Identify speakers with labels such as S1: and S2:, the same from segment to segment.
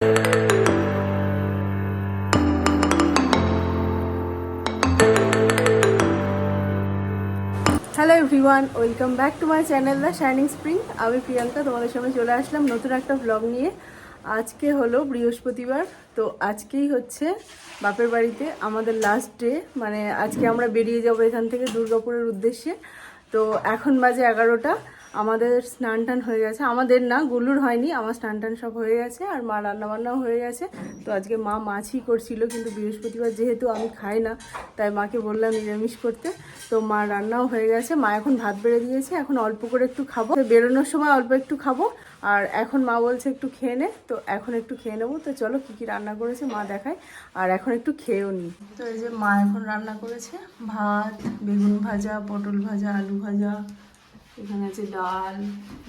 S1: Hello everyone, welcome back to my channel the shining spring. আমি প্রিয়াঙ্কা তোমাদের সামনে চলে আসলাম নতুন একটা ব্লগ নিয়ে। আজকে হলো বৃহস্পতিবার, তো আজকেই হচ্ছে বাপের বাড়িতে আমাদের লাস্ট ডে। মানে আজকে আমরা বেরিয়ে যাবো এখান থেকে দুর্গাপুরের উদ্দেশ্যে। তো এখন বাজে 11টা। আমাদের স্নান টান হয়ে গেছে, আমাদের না, গুল্লুর হয়নি, আমার স্নান টান সব হয়ে গেছে আর মা রান্নাবান্নাও হয়ে গেছে। তো আজকে মা মাছই করছিল, কিন্তু বৃহস্পতিবার যেহেতু আমি খাই না, তাই মাকে বললাম নিরামিষ করতে। তো মা রান্নাও হয়ে গেছে, মা এখন ভাত বেড়ে দিয়েছে, এখন অল্প করে একটু খাবো, বেরোনোর সময় অল্প একটু খাবো। আর এখন মা বলছে একটু খেয়ে নে, তো এখন একটু খেয়ে নেবো। তো চলো কী কী রান্না করেছে মা দেখায়, আর এখন একটু খেয়েও নিই। তো এই যে মা এখন রান্না করেছে ভাত, বেগুন ভাজা, পটল ভাজা, আলু ভাজা, এখানে আছে ডাল,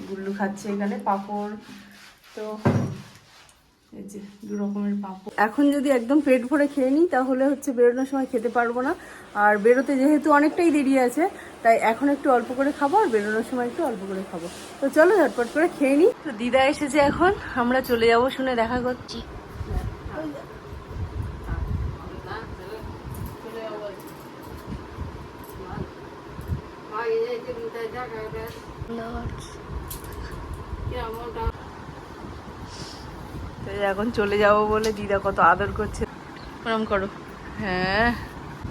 S1: গুল্লু খাচ্ছে এখানে পাঁপড়। তো এই যে 2 রকমের পাঁপড়। এখন যদি একদম পেট ভরে খেয়ে নিই তাহলে হচ্ছে বেরোনোর সময় খেতে পারবো না। আর বেরোতে যেহেতু অনেকটাই দেরি আছে, তাই এখন একটু অল্প করে খাবো আর বেরোনোর সময় একটু অল্প করে খাবো। তো চলো ঝটপট করে খেয়ে নিই। তো দিদা এসেছে, এখন আমরা চলে যাবো, শুনে দেখা করছি। এখন চলে যাব বলে দিদা কত আদর করছে, প্রণাম করো। হ্যাঁ,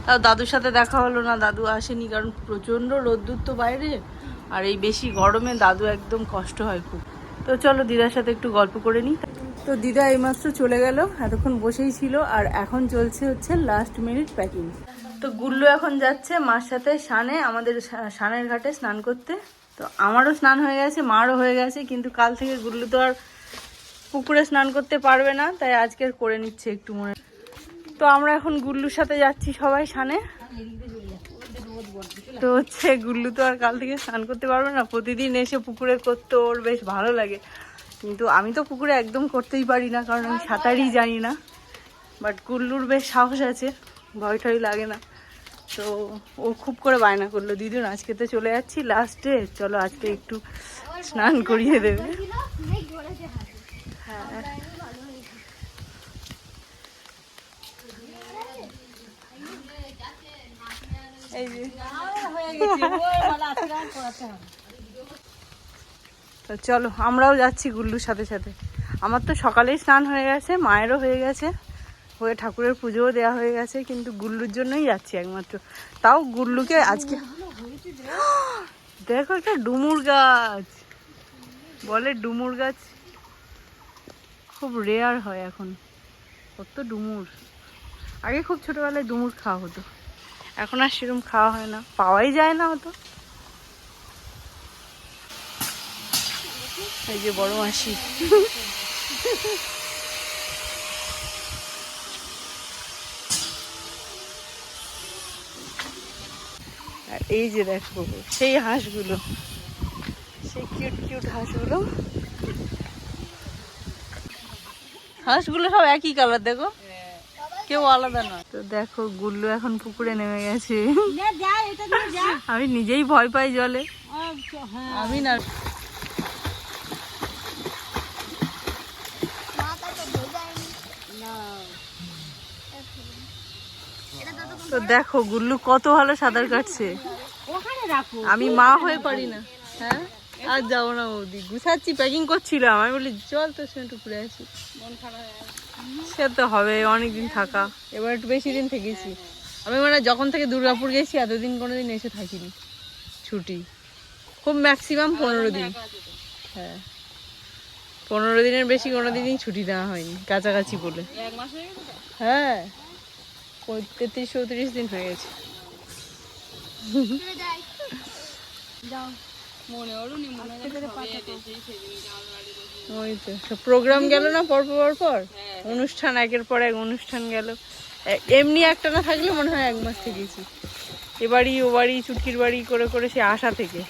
S1: তাও দাদুর সাথে দেখা হলো না, দাদু আসেনি, কারণ প্রচন্ড রোদ্দুর তো বাইরে, আর এই বেশি গরমে দাদু একদম কষ্ট হয় খুব। তো চলো দিদার সাথে একটু গল্প করে নিই। তো দিদা এইমাত্র চলে গেল, এতক্ষণ বসেই ছিল, আর এখন চলছে হচ্ছে লাস্ট মিনিট প্যাকিং। তো গুল্লু এখন যাচ্ছে মার সাথে সানে, আমাদের সানের ঘাটে স্নান করতে। তো আমারও স্নান হয়ে গেছে, মারও হয়ে গেছে, কিন্তু কাল থেকে গুল্লু তো আর পুকুরে স্নান করতে পারবে না, তাই আজকের করে নিচ্ছে একটু মনে। তো আমরা এখন গুল্লুর সাথে যাচ্ছি সবাই সানে। তো হচ্ছে গুল্লু তো আর কাল থেকে স্নান করতে পারবে না, প্রতিদিন এসে পুকুরে করতে ওর বেশ ভালো লাগে, কিন্তু আমি তো পুকুরে একদম করতেই পারি না, কারণ আমি সাঁতারই জানি না। বাট গুল্লুর বেশ সাহস আছে, ভয় টয় লাগে না। তো ও খুব করে বায়না করলো, দিদুন আজকে তো চলে যাচ্ছি লাস্টে, চলো আজকে একটু স্নান করিয়ে দেবে। হ্যাঁ, এই যে তো চলো আমরাও যাচ্ছি গুল্লুর সাথে সাথে। আমার তো সকালেই স্নান হয়ে গেছে, মায়েরও হয়ে গেছে, হয়ে ঠাকুরের পুজোও দেওয়া হয়ে গেছে, কিন্তু গুল্লুর জন্যই যাচ্ছি একমাত্র। তাও গুল্লুকে আজকে দেখো একটা ডুমুর গাছ, বলে ডুমুর গাছ খুব রেয়ার হয় এখন, কত ডুমুর। আগে খুব ছোটবেলায় ডুমুর খাওয়া হতো, এখন আর সেরকম খাওয়া হয় না, পাওয়াই যায় না অত। এই যে বড় মাসি, আর এই যে দেখো সেই হাঁসগুলো, সেই কিউট কিউট হাঁসগুলো। হাঁসগুলো সব একই কালার, দেখো কেউ আলাদা নয়। তো দেখো গুল্লু এখন পুকুরে নেমে গেছে, আমি নিজেই ভয় পাই জলে, আমি না। তো দেখো গুল্লু কত ভালো সাঁতার কাটছে, আমি মা হয়ে পারি না। হ্যাঁ, আর যাবো না বৌদি, গুছাচ্ছি, প্যাকিং করছিলাম, আমি বলি চল তোর সঙ্গে একটু ঘুরে আসি। সে তো হবে, অনেকদিন থাকা, এবার একটু বেশি দিন থেকেছি আমি, মানে যখন থেকে দুর্গাপুর গেছি এতদিন কোনোদিন এসে থাকিনি, ছুটি খুব ম্যাক্সিমাম 15 দিন। হ্যাঁ, 15 দিনের বেশি কোনোদিনই ছুটি দেওয়া হয়নি কাছাকাছি বলে। হ্যাঁ, 33-34 দিন হয়ে গেছে। ওই তো সব প্রোগ্রাম গেল না পর, অনুষ্ঠান একের পর এক অনুষ্ঠান গেল, এমনি একটা না থাকলে মনে হয় 1 মাস থেকেছি, এ বাড়ি ও বাড়ি চুটকির বাড়ি করে করে সে আসা থেকে।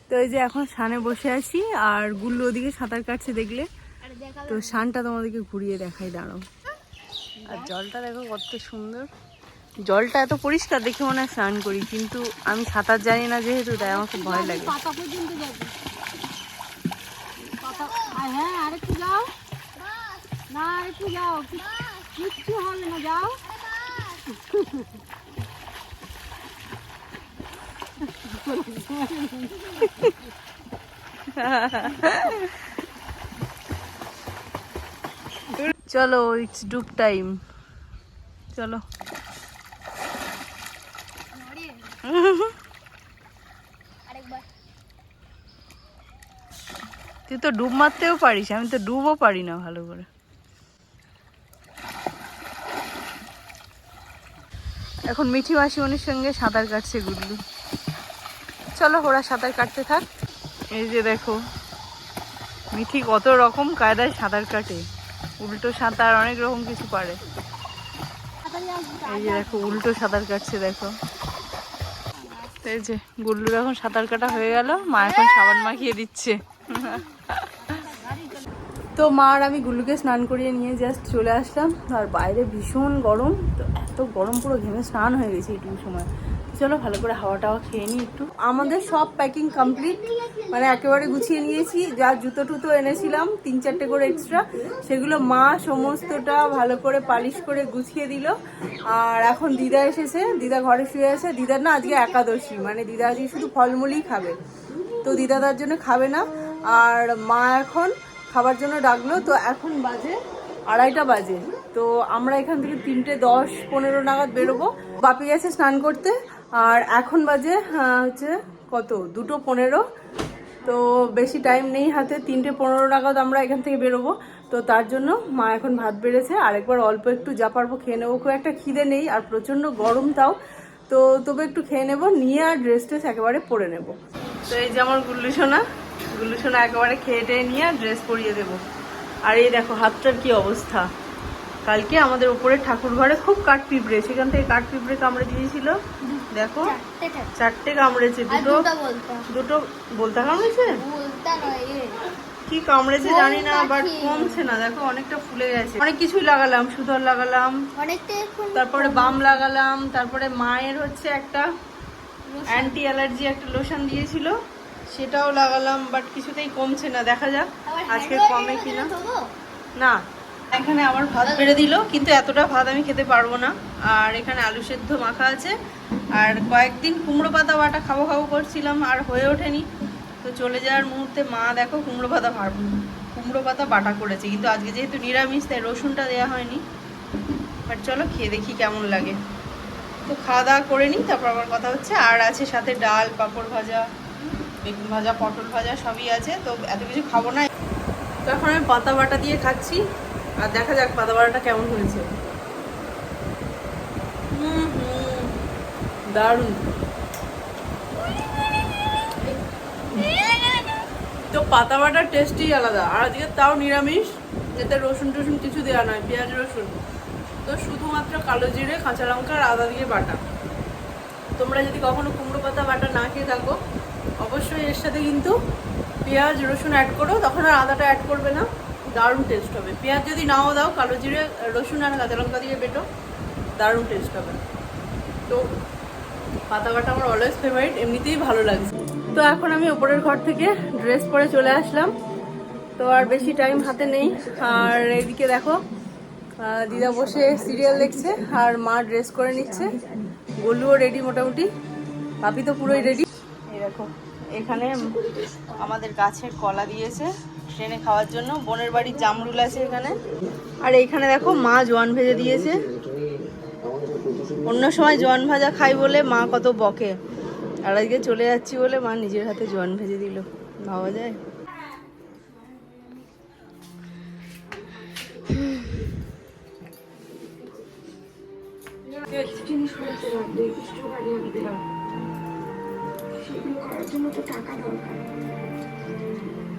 S1: তো এই যে এখন সানে বসে আছি, আর গুল্লু ওদিকে সাঁতার কাটছে দেখলে। তো সানটা তোমাদেরকে ঘুরিয়ে দেখাই, দাঁড়াও। আর জলটা দেখো কত সুন্দর, জলটা এত পরিষ্কার দেখে মনে হয় স্নান করি, কিন্তু আমি সাঁতার জানি না যেহেতু, তাই আমার খুব ভয় লাগে। না একটু যাও, কিচ্ছু হবে না, যাও। চলো, ইটস ডুব টাইম, চলো। তুই তো ডুব মারতেও পারিস, আমি তো ডুবও পারি না ভালো করে। এখন মিঠি মাসিমণির সঙ্গে সাঁতার কাটছে গুড্লু। চলো, ওরা সাঁতার কাটতে থাক। এই যে দেখো, মিঠি কত রকম কায়দায় সাঁতার কাটে, উল্টো সাঁতার, অনেক রকম কিছু পারে। এই যে দেখো, উল্টো সাঁতার কাটছে, দেখো। এই যে গুড্লুর এখন সাঁতার কাটা হয়ে গেল, মা এখন সাবান মাখিয়ে দিচ্ছে। তো মা আর আমি গুল্লুকে স্নান করিয়ে নিয়ে জাস্ট চলে আসলাম। আর বাইরে ভীষণ গরম, তো এত গরম পুরো ঘেমে স্নান হয়ে গেছে এইটুকু সময়। চলো ভালো করে হাওয়া টাওয়া খেয়ে নিই একটু। আমাদের সব প্যাকিং কমপ্লিট, মানে একেবারে গুছিয়ে নিয়েছি। যা জুতো টুতো এনেছিলাম 3-4টে করে এক্সট্রা, সেগুলো মা সমস্তটা ভালো করে পালিশ করে গুছিয়ে দিল। আর এখন দিদা এসেছে, দিদা ঘরে শুয়ে আছে। দিদার না আজকে একাদশী, মানে দিদা আজকে শুধু ফলমূলই খাবে, তো দিদা তার জন্য খাবে না। আর মা এখন খাবার জন্য ডাকলো, তো এখন বাজে 2:30 বাজে। তো আমরা এখান থেকে 3:10-15 নাগাদ বেরোবো। বাপি গেছে স্নান করতে, আর এখন বাজে হচ্ছে কত 2:15। তো বেশি টাইম নেই হাতে, 3:15 নাগাদ আমরা এখান থেকে বেরোবো। তো তার জন্য মা এখন ভাত বেড়েছে, আরেকবার অল্প একটু যা পারবো খেয়ে নেবো। খুব একটা খিদে নেই, আর প্রচণ্ড গরম তাও, তো তবে একটু খেয়ে নেবো, নিয়ে আর ড্রেস ট্রেস একেবারে পরে নেবো। তো এই যে আমার গুল্লু সোনা একেবারে খেয়ে টেয়ে নিয়ে ড্রেস পরিয়ে দেবো। আর এই দেখো হাতটার কি অবস্থা। কালকে আমাদের উপরে ঠাকুর ঘরে খুব কাঠ পিঁপড়ে, সেখান থেকে কাঠ পিঁপড়ে কামড়ে দিয়েছিল। দেখো 4টে কামড়েছে, দুটো বলতে কামড়েছে, কি কামড়েছে জানি না, বাট কমছে না। দেখো অনেকটা ফুলে গেছে। অনেক কিছুই লাগালাম, সুতোর লাগালাম, তারপরে বাম লাগালাম, তারপরে মায়ের হচ্ছে একটা অ্যান্টি অ্যালার্জি একটা লোশন দিয়েছিল, সেটাও লাগালাম, বাট কিছুতেই কমছে না। দেখা যাক আজকে কমে কিনা। না, এখানে আবার ভাত বেড়ে দিল, কিন্তু এতটা ভাত আমি খেতে পারবো না। আর এখানে আলু সেদ্ধ মাখা আছে, আর কয়েকদিন কুমড়ো পাতা বাটা খাবো করছিলাম, আর হয়ে ওঠেনি। তো চলে যাওয়ার মুহূর্তে মা দেখো কুমড়ো পাতা বাটা করেছে, কিন্তু আজকে যেহেতু নিরামিষ তাই রসুনটা দেওয়া হয়নি। বাট চলো খেয়ে দেখি কেমন লাগে। তো খাওয়া দাওয়া করে নিই, তারপর আমার কথা হচ্ছে। আর আছে সাথে ডাল, পাঁপড় ভাজা, বেগুন ভাজা, পটল ভাজা, সবই আছে। তো এত কিছু খাবো না। তো এখন আমি পাতা বাটা দিয়ে খাচ্ছি, আর দেখা যাক পাতা বাটাটা কেমন হয়েছে। দারুণ। তো পাতা বাটার টেস্টই আলাদা। আর আজকে তাও নিরামিষ, এতে রসুন টসুন কিছু দেওয়া নয়, পেঁয়াজ রসুন, তো শুধুমাত্র কালো জিরে, কাঁচা লঙ্কা আর আদা দিয়ে বাটা। তোমরা যদি কখনো কুমড়ো পাতা বাটা না খেয়ে থাকো, অবশ্যই এর সাথে কিন্তু পেঁয়াজ রসুন অ্যাড করো, তখন আর আদাটা অ্যাড করবে না, দারুণ টেস্ট হবে। পেঁয়াজ যদি নাও দাও, কালো জিরে, রসুন আর কাঁচা লঙ্কা দিয়ে বেটো, দারুণ টেস্ট হবে। তো পাতা বাটা আমার অলওয়েজ ফেভারিট, এমনিতেই ভালো লাগছে। তো এখন আমি ওপরের ঘর থেকে ড্রেস পরে চলে আসলাম, তো আর বেশি টাইম হাতে নেই। আর এইদিকে দেখো দিদা বসে সিরিয়াল দেখছে, আর মা ড্রেস করে নিচ্ছে। গোলুও রেডি মোটামুটি, পাপি তো পুরোই রেডি। এই দেখো এখানে আমাদের গাছের কলা দিয়েছে ট্রেনে খাওয়ার জন্য, বোনের বাড়ির জামরুল আছে এখানে। আর এইখানে দেখো মা জোয়ান ভেজে দিয়েছে। অন্য সময় জোয়ান ভাজা খাই বলে মা কত বকে, আর আজকে চলে যাচ্ছি বলে মা নিজের হাতে জোয়ান ভেজে দিল, ভাবা যায়।
S2: সেগুলো করার জন্য তো টাকা দরকার।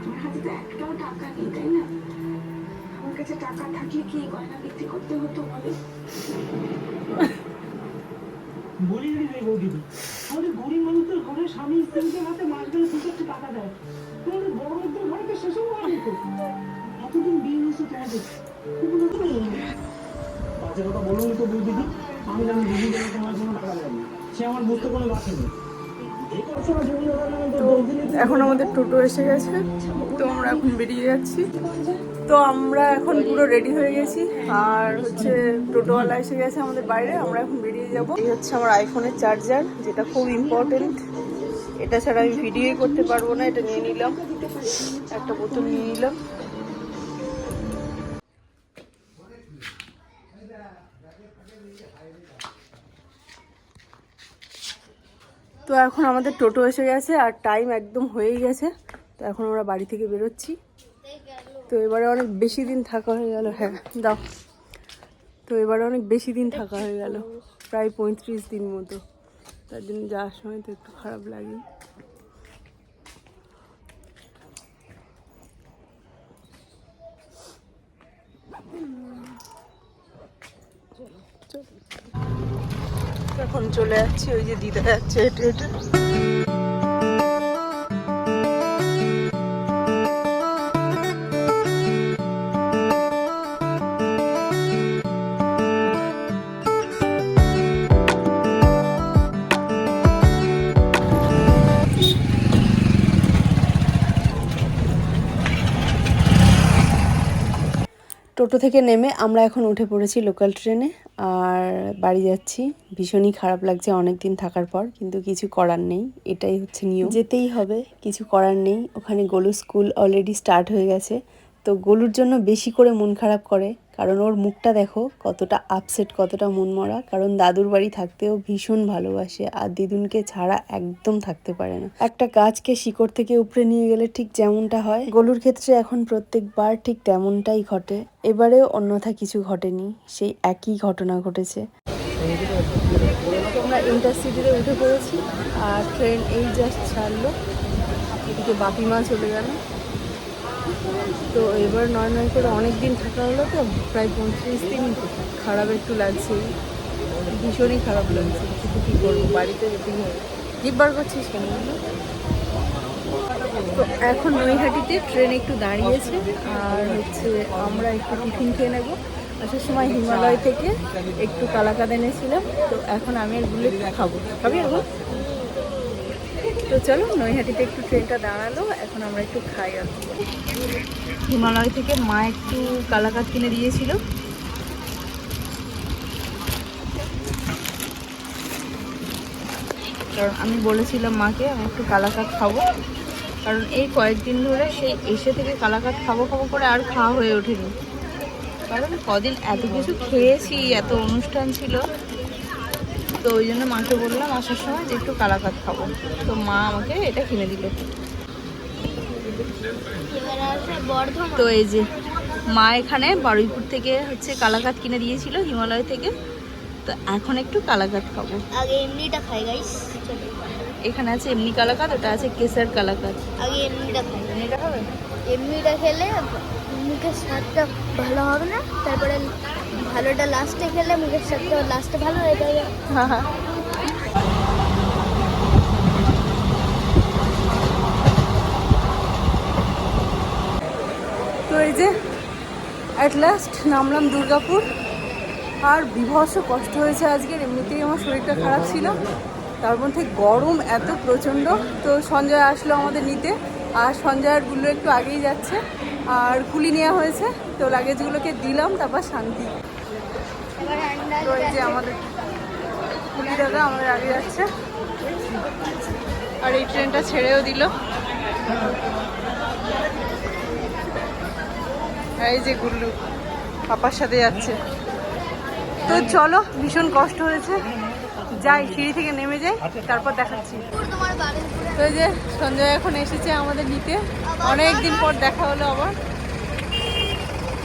S2: আমার হাতে তো একটাও টাকা নেই, তাই না? আমার কাছে টাকা থাকলে কি গয়না বিক্রি করতে হতো বলে? বলি রে বৌদিদি, আমাদের গরিব মানুষদের ঘরে স্বামী স্ত্রীকে হাতে মাস গেলে 2-4 টাকা দেয়, তোমাদের বড় লোকদের ঘরে তো সেসব হয়নি তো। এতদিন বিয়ে হয়েছে তোমাদের, বাজে কথা বলুন তো বৌদিদি। আমি জানি দিদি যেন তোমার জন্য টাকা দেয়নি, সে আমার বুঝতে কোনো বাকি নেই।
S1: এখন আমাদের টোটো এসে গেছে, তো আমরা এখন বেরিয়ে যাচ্ছি। তো আমরা এখন পুরো রেডি হয়ে গেছি, আর হচ্ছে টোটোওয়ালা এসে গেছে আমাদের বাইরে। আমরা এখন বেরিয়ে যাব। এই হচ্ছে আমার আইফোনের চার্জার, যেটা খুব ইম্পর্টেন্ট। এটা ছাড়া আমি ভিডিওই করতে পারবো না। এটা নিয়ে নিলাম, একটা বোতল নিয়ে নিলাম। তো এখন আমাদের টোটো এসে গেছে আর টাইম একদম হয়েই গেছে। তো এখন আমরা বাড়ি থেকে বেরোচ্ছি। তো এবারে অনেক বেশি দিন থাকা হয়ে গেল। হ্যাঁ দাও। তো এবারে অনেক বেশি দিন থাকা হয়ে গেল, প্রায় 35 দিন মতো। তার জন্য যাওয়ার সময় তো একটু খারাপ লাগে। এখন চলে যাচ্ছি, ওই যে দিদা যাচ্ছে হেঁটে হেঁটে। টোটো থেকে নেমে আমরা এখন উঠে পড়েছি লোকাল ট্রেনে, আর বাড়ি যাচ্ছি। ভীষণই খারাপ লাগছে অনেক দিন থাকার পর, কিন্তু কিছু করার নেই, এটাই হচ্ছে নিয়ম, যেতেই হবে, কিছু করার নেই। ওখানে গোলু স্কুল অলরেডি স্টার্ট হয়ে গেছে। তো গোলুর জন্য বেশি করে মন খারাপ করে, কারণ ওর মুখটা দেখো কতটা আপসেট, কতটা মনমরা। কারণ দাদুর বাড়ি থাকতেও ভীষণ ভালোবাসে, আর দিদুনকে ছাড়া একদম থাকতে পারে না। একটা গাছকে শিকড় থেকে উপড়ে নিয়ে গেলে ঠিক যেমনটা হয়, গোলুর ক্ষেত্রে এখন প্রত্যেকবার ঠিক তেমনটাই ঘটে। এবারেও অন্যথা কিছু ঘটেনি, সেই একই ঘটনা ঘটেছে। আমরা ইন্টারসিটিতে উঠে পড়েছি, আর ট্রেন এই জাস্ট ছাড়লো। এদিকে বাপি মা চলে গেল। তো এবার নয় নয় করে অনেক দিন থাকা হলো, তো প্রায় 35 দিন। খারাপ একটু লাগছে, ভীষণই খারাপ লাগছে, কিন্তু কী করবো, বাড়িতে যেতেই হবে। জিব্বার করছিস কেন? তো এখন নৈহাটিতে ট্রেন একটু দাঁড়িয়েছে, আর হচ্ছে আমরা একটু টিফিন খেয়ে নেবো। আসার সময় হিমালয় থেকে একটু কালাকাঁদ এনেছিলাম, তো এখন আমি আর বুলেট খাবো। খাবি এখন? তো চলো, নৈহাটিতে একটু ট্রেনটা দাঁড়ালো, এখন আমরা একটু খাই। আর হিমালয় থেকে মা একটু কালাকাঁদ কিনে দিয়েছিল। কারণ আমি বলেছিলাম মাকে আমি একটু কালাকাঁদ খাবো, কারণ এই কয়েকদিন ধরে সেই এসে থেকে কালাকাঁদ খাবো খাবো করে আর খাওয়া হয়ে ওঠেনি। কারণ কদিন এত কিছু খেয়েছি, এত অনুষ্ঠান ছিল, তো ওই জন্য মাকে বললাম আসার সময় যে একটু কালাকাঁদ খাবো। তো মা আমাকে এটা কিনে দিল। তো এই যে মা এখানে বারুইপুর থেকে হচ্ছে কালাকাঁদ কিনে দিয়েছিল হিমালয় থেকে। তো এখন একটু কালাকাঁদ খাবো।
S3: আগে এমনিটা খাই গাইস।
S1: এখানে আছে এমনি কালাকাঁদ, ওটা আছে কেসার কালাকাঁদ।
S3: আগে এমনিটা খাই।
S1: এমনিটা খাবে?
S3: এমনিটা খেলে মুখের স্বাদটা ভালো হবে না, তারপরে ভালোটা লাস্টে খেলে মুখের স্বাদটা লাস্টে ভালো হয়ে যাবে।
S1: হ্যাঁ হ্যাঁ। তো এই যে অ্যাট লাস্ট নামলাম দুর্গাপুর। আর বিভৎস কষ্ট হয়েছে আজকের, এমনিতেই আমার শরীরটা খারাপ ছিল, তার মধ্যে গরম এত প্রচণ্ড। তো সঞ্জয় আসলো আমাদের নিতে, আর সঞ্জয়ের গুলো একটু আগেই যাচ্ছে, আর কুলি নেওয়া হয়েছে। তো লাগেজগুলোকে দিলাম, তারপর শান্তি। তো এই যে আমাদের কুলি দাদা আমাদের আগে যাচ্ছে, আর এই ট্রেনটা ছেড়েও দিল। এই যে গুল্লু পাপার সাথে যাচ্ছে। তো চলো, ভীষণ কষ্ট হয়েছে, যাই সিঁড়ি থেকে নেমে যাই, তারপর দেখাচ্ছি। তো এই যে সঞ্জয় এখন এসেছে আমাদের নিতে, অনেক দিন পর দেখা হলো আবার।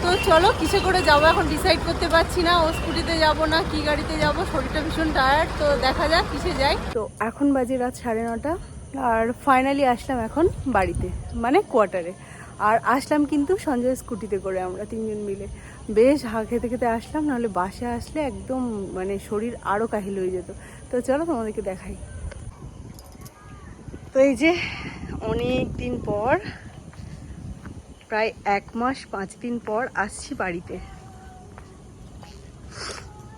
S1: তো চলো কিসে করে যাবো এখন ডিসাইড করতে পারছি না, ও স্কুটিতে যাবো না কি গাড়িতে যাব, শরীরটা ভীষণ টায়ার্ড। তো দেখা যাক কিসে যাই। তো এখন বাজে রাত 9:30, আর ফাইনালি আসলাম এখন বাড়িতে, মানে কোয়ার্টারে। আর আসলাম কিন্তু সঞ্জয় স্কুটিতে করে, আমরা 3 জন মিলে বেশ হাঁ খেতে খেতে আসলাম, নাহলে বাসে আসলে একদম মানে শরীর আরও কাহিল হয়ে যেত। তো চলো তোমাদেরকে দেখাই। তো এই যে অনেক দিন পর, প্রায় 1 মাস 5 দিন পর আসছি বাড়িতে।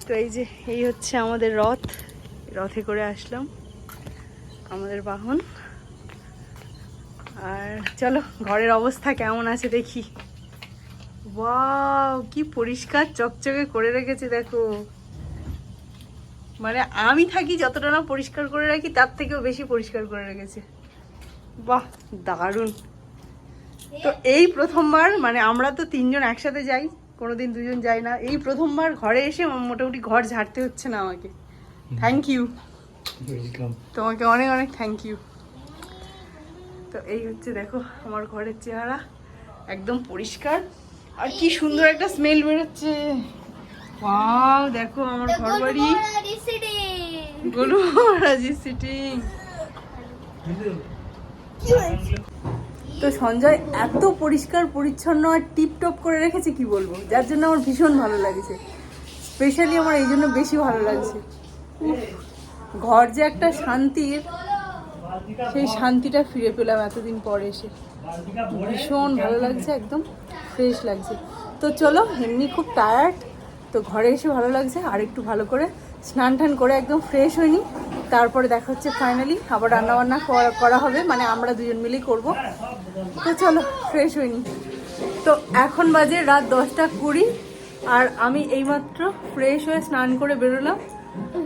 S1: তো এই যে এই হচ্ছে আমাদের রথ, রথে করে আসলাম, আমাদের বাহন। আর চলো ঘরের অবস্থা কেমন আছে দেখি। ওয়াও, কি পরিষ্কার চকচকে করে রেখেছে দেখো। মানে আমি থাকি যতটা না পরিষ্কার করে রাখি তার থেকেও বেশি পরিষ্কার করে রেখেছে। বাহ, দারুণ। তো এই প্রথমবার, মানে আমরা তো 3 জন একসাথে যাই, কোনোদিন 2 জন যাই না, এই প্রথমবার ঘরে এসে মোটামুটি ঘর ঝাড়তে হচ্ছে না আমাকে। থ্যাংক ইউ, তোমাকে অনেক অনেক থ্যাংক ইউ। তো এই হচ্ছে দেখো আমার ঘরের চেহারা, একদম পরিষ্কার, আর কি সুন্দর একটা স্মেল বেরোচ্ছে। ওয়াও, দেখো আমার ঘর বাড়ি গোলুমহারাজি সিটিং। তো সঞ্জয় এত পরিষ্কার পরিচ্ছন্ন আর টিপটপ করে রেখেছে কি বলবো, যার জন্য আমার ভীষণ ভালো লাগছে। স্পেশালি আমার এই জন্য বেশি ভালো লাগছে। উফ, ঘর যে একটা শান্তির, সেই শান্তিটা ফিরে পেলাম এতদিন পর এসে। ভীষণ ভালো লাগছে, একদম ফ্রেশ লাগছে। তো চলো, এমনি খুব টায়ার্ড, তো ঘরে এসে ভালো লাগছে। আর একটু ভালো করে স্নান টান করে একদম ফ্রেশ হয়নি, তারপরে দেখা হচ্ছে ফাইনালি আবার রান্নাবান্না করা হবে, মানে আমরা 2 জন মিলেই করবো। তো চলো, ফ্রেশ হয়নি। তো এখন বাজে রাত 10:20, আর আমি এইমাত্র ফ্রেশ হয়ে স্নান করে বেরোলাম।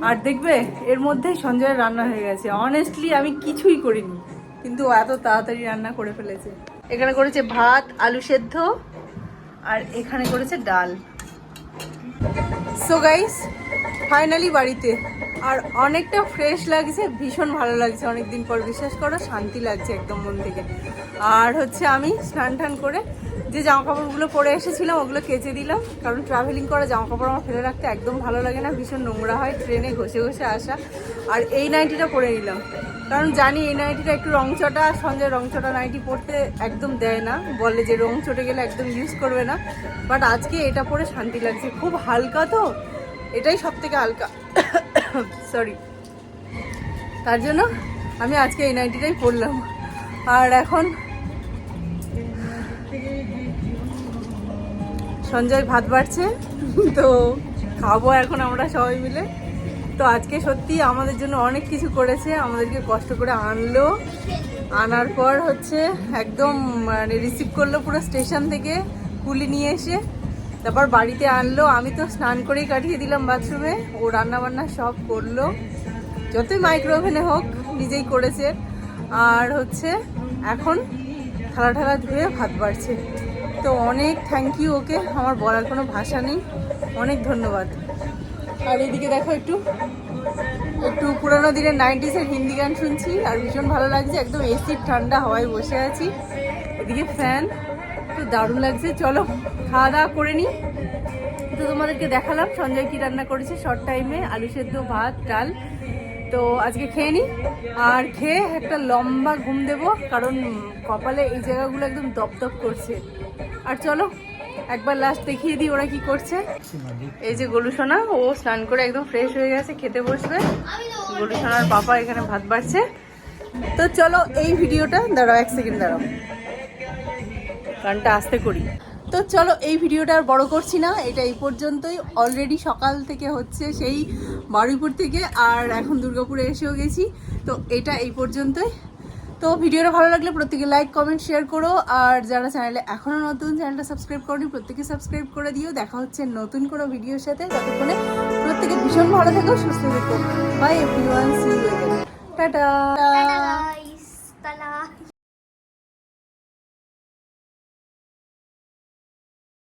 S1: আর দেখবে এর মধ্যেই সঞ্জয়ের রান্না হয়ে গেছে। অনেস্টলি আমি কিছুই করিনি, কিন্তু ও এত তাড়াতাড়ি রান্না করে ফেলেছে। এখানে করেছে ভাত, আলু সেদ্ধ, আর এখানে করেছে ডাল। সো গাইস, ফাইনালি বাড়িতে, আর অনেকটা ফ্রেশ লাগছে, ভীষণ ভালো লাগছে অনেকদিন পর, বিশ্বাস করো, শান্তি লাগছে একদম মন থেকে। আর হচ্ছে আমি স্নান টান করে যে জামা কাপড়গুলো পরে এসেছিলাম ওগুলো কেচে দিলাম, কারণ ট্রাভেলিং করা জামা কাপড় আমার ফেলে রাখতে একদম ভালো লাগে না, ভীষণ নোংরা হয় ট্রেনে ঘষে ঘষে আসা। আর এই নাইটিটা পরে নিলাম, কারণ জানি এই নাইটিটা একটু রংচটা, সঞ্জয় রংচটা নাইটি পরতে একদম দেয় না, বলে যে রং চটে গেলে একদম ইউজ করবে না। বাট আজকে এটা পরে শান্তি লাগছে, খুব হালকা, তো এটাই সব থেকে হালকা, সরি, তার জন্য আমি আজকে এই নাইটিটাই পরলাম। আর এখন সঞ্জয় ভাত বাড়ছে, তো খাবো এখন আমরা সবাই মিলে। তো আজকে সত্যি আমাদের জন্য অনেক কিছু করেছে, আমাদেরকে কষ্ট করে আনলো, আনার পর হচ্ছে একদম মানে রিসিভ করলো পুরো স্টেশন থেকে, কুলি নিয়ে এসে তারপর বাড়িতে আনলো। আমি তো স্নান করেই কাটিয়ে দিলাম বাথরুমে, ও রান্না বান্না সব করলো, যতই মাইক্রো ওভেনে হোক নিজেই করেছে। আর হচ্ছে এখন থালা ঠালা ধুয়ে ভাত বাড়ছে। তো অনেক থ্যাংক ইউ ওকে, আমার বলার কোনো ভাষা নেই, অনেক ধন্যবাদ। আর এদিকে দেখো একটু পুরোনো দিনের 90s-এর হিন্দি গান শুনছি, আর ভীষণ ভালো লাগছে, একদম এসির ঠান্ডা হাওয়ায় বসে আছি, এদিকে ফ্যান, তো দারুণ লাগছে। চলো খাওয়া দাওয়া করে নিই। তো তোমাদেরকে দেখালাম সঞ্জয় কি রান্না করেছে শর্ট টাইমে, আলু সেদ্ধ, ভাত, ডাল। তো আজকে খেয়ে নিই, আর খেয়ে একটা লম্বা ঘুম দেবো, কারণ কপালে এই জায়গাগুলো একদম দপদপ করছে। আর চলো একবার লাস্ট দেখিয়ে দিই ওরা কি করছে। এই যে গোলুসোনা, ও স্নান করে একদম ফ্রেশ হয়ে গেছে, খেতে বসবে। গোলুসোনার পাপা এখানে ভাত বাড়ছে। তো চলো এই ভিডিওটা, দাঁড়াও 1 সেকেন্ড দাঁড়াও, গানটা আস্তে করি। তো চলো এই ভিডিওটা আর বড় করছি না, এটা এই পর্যন্তই। অলরেডি সকাল থেকে হচ্ছে সেই বারুইপুর থেকে, আর এখন দুর্গাপুরে এসেও গেছি। তো এটা এই পর্যন্তই। তো ভিডিওটা ভালো লাগলে প্রত্যেকে লাইক, কমেন্ট, শেয়ার করো। আর যারা চ্যানেলে এখনও নতুন, চ্যানেলটা সাবস্ক্রাইব করনি, প্রত্যেকে সাবস্ক্রাইব করে দিও। দেখা হচ্ছে নতুন কোনো ভিডিওর সাথে, ততক্ষণে প্রত্যেকে ভীষণ ভালো থেকো, সুস্থ থেকো। Bye everyone, see you again, tata.